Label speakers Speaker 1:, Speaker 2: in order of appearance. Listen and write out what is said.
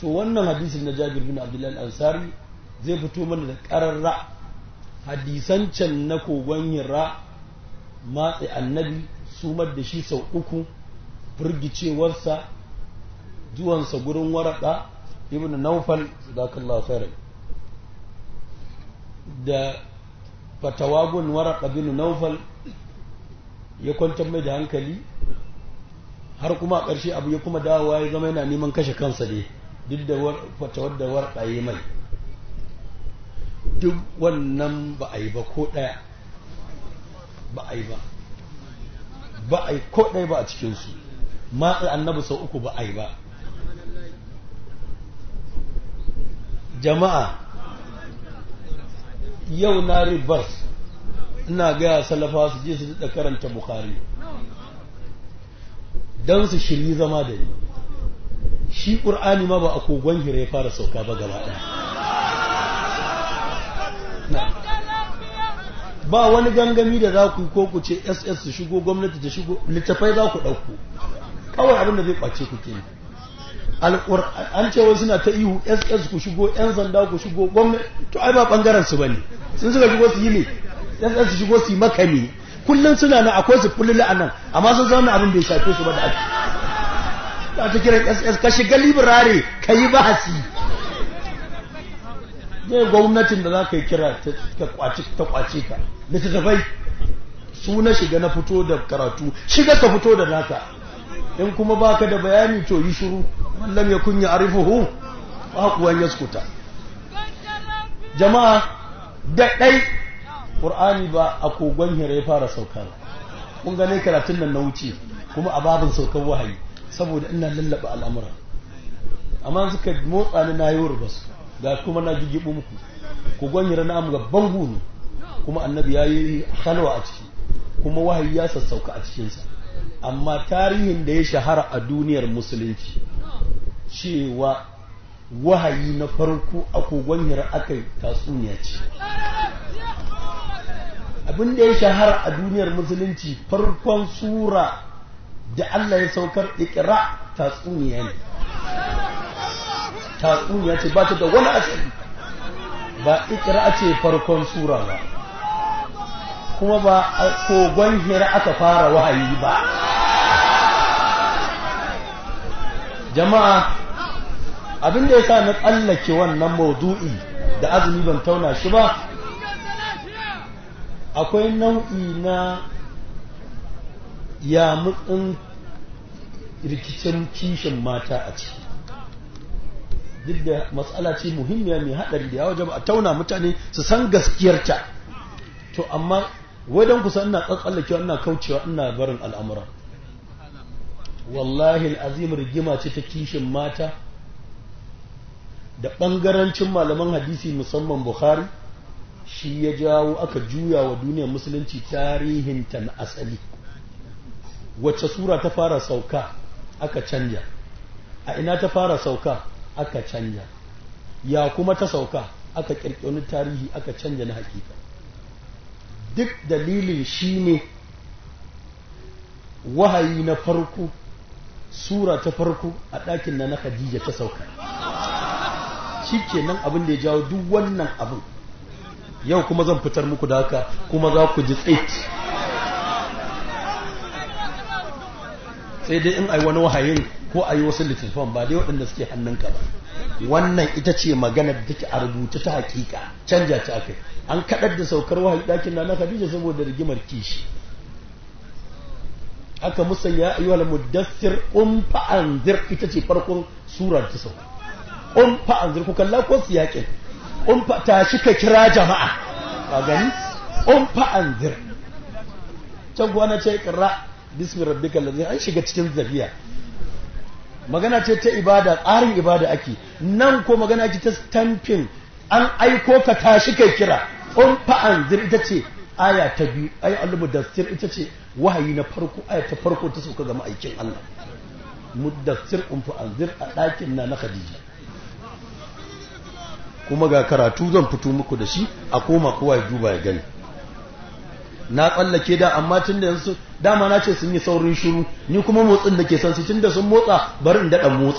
Speaker 1: to wannan hadisin na Jabir bin Abdullah al-Ansari zai fito mana da ƙararra hadisan can na kogon Hira matse annabi sumar da shi sau 3 firgicewarsa zuwansa gurin Waraka ibn Nawfal zakallahu khairan da fatawagun Waraka bin Nawfal ya kwantar mai da hankali har kuma a ƙarshe abu ya kuma dawowa ya zama yana neman kashe kansa ne duk da fatawar da Waraka ya mai duk wannan ba a yi ba ko ɗaya ba a yi ba a yi ko ɗaya ba a cikinsu matsa annabi sau 3 ba a yi ba jama'a yau na ribas ina gaya salafa su je su da karanta Bukhari don su shiri zama da ni shi ƙur'ani ma ba a kogon Hira ya fara sauka ba gaba ɗaya ba wani gangami da za ku yi ko ku ce SS su shigo gwamnati ta shigo littafai za ku ɗauko kawai abin da zai ƙwace ku ke an ce wasu suna ta ihu SS ku shigo 'yan sanda ku shigo gwamnati to ai ba ɓangaren su ba ne sun suka shigo su yi ne SS su shigo su yi makami kullum suna na akwai su fulula a nan amma sun zama abin da ya shafe su ba da ake ta ta kiran SS ka shiga librare ka yi bahasi zai gwamnatin da za ka yi kira ta kwace ka littattafai su na shiga na fito da karatu shiga ka fito da naka in kuma baka da bayani to yi shiru wallam ya kunya arifuhu ba kuwan yaskuta jama'a da ɗai ƙur'ani ba a kogon Hira ya fara sauka kun gane karatun nan na wuce kuma a babin saukar wahayi saboda ina lallaba al'amura amma suka motsa ni na yi wurbas ga kuma na gigibu muku kogon Hira na amma bangu ne kuma annabi ya yi halwa a ciki kuma wahayi ya sassauka a cikinsa amma tarihin da ya shahara a duniyar musulunci cewa wahayi na farko a kogon Hira aka yi tatsuniya ce abin da ya shahara a duniyar musulunci farkon sura da Allah ya saukar Iqra tatsuniya ne tatsuniya ce ba ta da wani asali ba Iqra ce farkon sura ba kuma ba a kogon Hira aka fara wahayi ba jama'a abin da ya sa na tsallake wannan maudu'i da azumi ban tauna shi ba akwai nau'i na yamutsin rikicin kishin mata a ciki duk da matsala ce muhimmiya mai haɗari da ya waje ba a tauna mutane su san gaskiyarta to amma wadan kusa ina tsatsallakewa ina kaucewa ina barin al'amura wallahi al'azim rigima ce ta kishin mata da ɓangarancin malaman hadisi musamman Bukhari shi ya jawo aka juya wa duniyar musulunci tarihinta na asali wacce sura ta fara sauka aka canja a ina ta fara sauka aka canja ya kuma ta sauka aka kirkiri tarihi aka canja na hakika duk dalilin shi ne wahayi na farko sura ta farko a ɗakin na Khadija ta sauka shi kenan abin da ya jawo duk wannan abin yau kuma zan fitar muku da haka kuma za ku ji tsit sai dai in ai wani wahayin ko ai wasu littattafan ba dai waɗanda suke hannunka ba wannan ita ce magana da take a rubuta ta hakika canja ta akai an kadar da saukar wahayi dakin na Khadija saboda rigimar kishi aka musanya ayyuhal muddathir fa anzir ita ce farkon surar ta sauka fa anzir ku kalla ko siyakin fa tashi ka kira jama'a ka gani fa anzir can gwana ce qira bismi rabbikal ladzi an shiga cikin zafiya magana ce ta ibada tsarin ibada ake nan ko magana ce ta stamping an aiko ka tashi kai kira fa anzir ita ce aya ta biyu ayi al-mudaththir ita ce wahayi na farko aya ta farko ta sauka ga ma'aikin Allah mudaththir fa anzir a ɗakin na Khadija kuma ga karatu zan fito muku da shi a koma kowa ya duba ya gani na tsallake da amma tunda yanzu dama na ce sun yi saurin shiru ni kuma motsin da ke san su tunda sun motsa bari in daɗa motsa